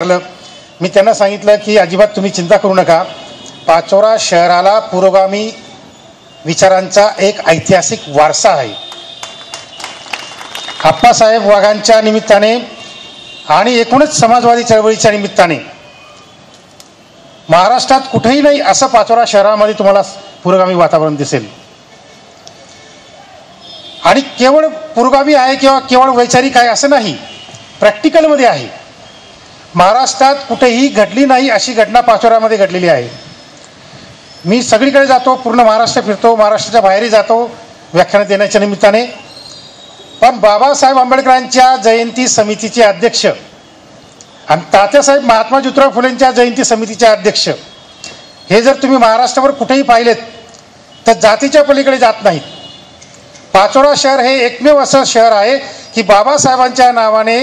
मी त्यांना सांगितलं की अजिबात तुम्ही चिंता करू नका, पाचोरा शहराला पुरोगामी विचारांचा एक ऐतिहासिक वारसा आहे. आप्पासाहेब वाघांच्या निमित्ताने आणि एकूणच समाजवादी चळवळीच्या निमित्ताने महाराष्ट्रात कुठेही नाही असं पाचोरा शहरामध्ये तुम्हाला पुरोगामी वातावरण दिसेल. आणि केवळ पुरोगामी आहे किंवा केवळ वैचारिक आहे असं नाही, प्रॅक्टिकलमध्ये आहे. महाराष्ट्रात कुठेही घडली नाही अशी घटना पाचोऱ्यामध्ये घडलेली आहे. मी सगळीकडे जातो, पूर्ण महाराष्ट्र फिरतो, महाराष्ट्राच्या बाहेरही जातो व्याख्यान देण्याच्या निमित्ताने. पण बाबासाहेब आंबेडकरांच्या जयंती समितीचे अध्यक्ष आणि तात्यासाहेब महात्मा ज्योतिराव फुलेंच्या जयंती समितीचे अध्यक्ष हे जर तुम्ही महाराष्ट्रावर कुठेही पाहिलेत तर जातीच्या पलीकडे जात नाहीत. पाचोरा शहर हे एकमेव असं शहर आहे की बाबासाहेबांच्या नावाने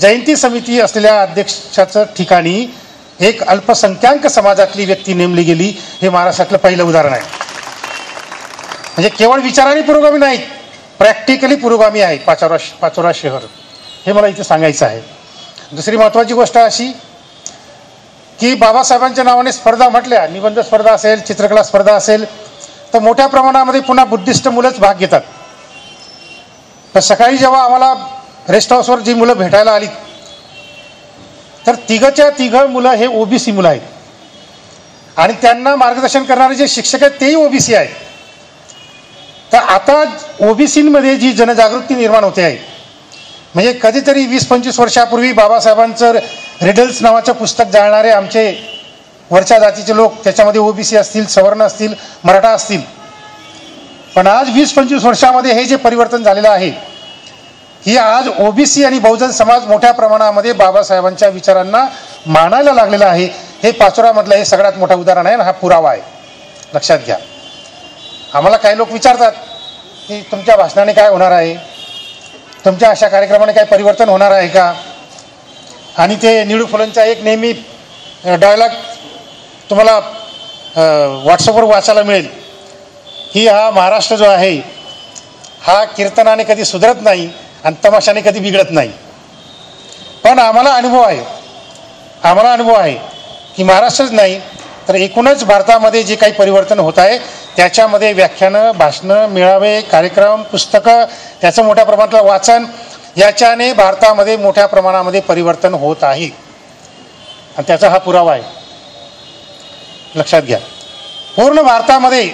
जयंती समिती असलेल्या अध्यक्षाचं ठिकाणी एक अल्पसंख्याक समाजातली व्यक्ती नेमली गेली. हे महाराष्ट्रातलं पहिलं उदाहरण आहे. म्हणजे केवळ विचाराने पुरोगामी नाहीत, प्रॅक्टिकली पुरोगामी आहे पाचोरा शहर. हे मला इथे सांगायचं आहे. दुसरी महत्त्वाची गोष्ट अशी की बाबासाहेबांच्या नावाने स्पर्धा म्हटल्या, निबंध स्पर्धा असेल, चित्रकला स्पर्धा असेल, तर मोठ्या प्रमाणामध्ये पुन्हा बुद्धिस्ट मुलंच भाग घेतात. तर सकाळी जेव्हा आम्हाला रेस्ट हाऊसवर जी मुलं भेटायला आली तर तिघ मुलं हे ओबीसी मुलं आहेत आणि त्यांना मार्गदर्शन करणारे जे शिक्षक आहेत तेही ओबीसी आहेत. तर आता ओबीसीमध्ये जी जनजागृती निर्माण होते आहे, म्हणजे कधीतरी 20-25 वर्षापूर्वी बाबासाहेबांचं रिडल्स नावाचं पुस्तक जाणणारे आमचे वरच्या जातीचे लोक, त्याच्यामध्ये ओबीसी असतील, सवर्ण असतील, मराठा असतील, पण आज 20-25 वर्षामध्ये हे जे परिवर्तन झालेलं आहे ही आज ओबीसी आणि बहुजन समाज मोठ्या प्रमाणामध्ये बाबासाहेबांच्या विचारांना मानायला लागलेला आहे. हे पाचोरामधलं हे सगळ्यात मोठं उदाहरण आहे आणि हा पुरावा आहे, लक्षात घ्या. आम्हाला काही लोक विचारतात की तुमच्या भाषणाने काय होणार आहे, तुमच्या अशा कार्यक्रमाने काय परिवर्तन होणार आहे का. आणि ते निळू फुलेंचा एक नेहमी डायलॉग तुम्हाला व्हॉट्सअपवर वाचायला मिळेल की हा महाराष्ट्र जो आहे हा कीर्तनाने कधी सुधरत नाही आणि तमाशाने कधी बिघडत नाही. पण आम्हाला अनुभव आहे की महाराष्ट्रच नाही तर एकूणच भारतामध्ये जे काही परिवर्तन होत आहे त्याच्यामध्ये व्याख्यानं, भाषणं, मेळावे, कार्यक्रम, पुस्तकं, त्याचं मोठ्या प्रमाणातलं वाचन याच्याने भारतामध्ये मोठ्या प्रमाणामध्ये परिवर्तन होत आहे आणि त्याचा हा पुरावा आहे, लक्षात घ्या. पूर्ण भारतामध्ये